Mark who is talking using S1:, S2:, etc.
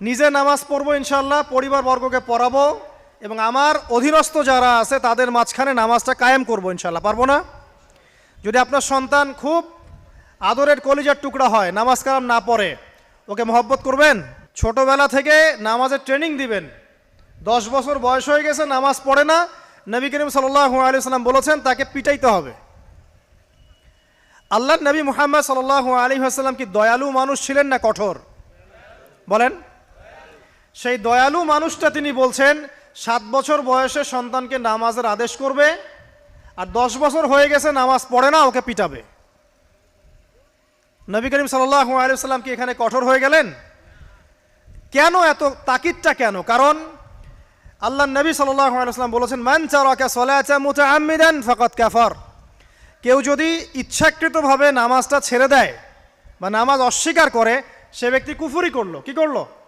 S1: নিজে নামাজ পড়বো ইনশাআল্লাহ, পরিবারবর্গকে পড়াবো এবং আমার অধীনস্থ যারা আছে তাদের মাঝখানে নামাজটা কায়েম করবো ইনশাআল্লাহ। পারবো না? যদি আপনার সন্তান খুব আদরের কলিজার টুকরা হয়, নামাজ কালাম না পড়ে, ওকে মহব্বত করবেন, ছোটবেলা থেকে নামাজের ট্রেনিং দিবেন। 10 বছর বয়স হয়ে গেছে, নামাজ পড়ে না, নবী করিম সাল্লাল্লাহু আলাইহি ওয়াসাল্লাম বলেছেন তাকে পিটাইতে হবে। আল্লাহর নবী মুহাম্মদ সাল্লাল্লাহু আলাইহি ওয়াসাল্লাম কি দয়ালু মানুষ ছিলেন না কঠোর? বলেন। সেই দয়ালু মানুষটা তিনি বলছেন 7 বছর বয়সে সন্তানকে নামাজের আদেশ করবে, আর 10 বছর হয়ে গেছে নামাজ পড়ে না, ওকে পিটাবে। নবী করিম সাল্লাল্লাহু আলাইহি ওয়াসাল্লাম কি এখানে কঠোর হয়ে গেলেন? কেন এত তাকিদটা কেন? কারণ আল্লাহর নবী সাল্লাল্লাহু আলাইহি ওয়াসাল্লাম বলেছেন, মান তারাকা সালাতা মুতাআম্মিদান ফাকাদ কাফার। কেউ যদি ইচ্ছাকৃতভাবে নামাজটা ছেড়ে দেয় বা নামাজ অস্বীকার করে, সে ব্যক্তি কুফরি করলো। কি করলো?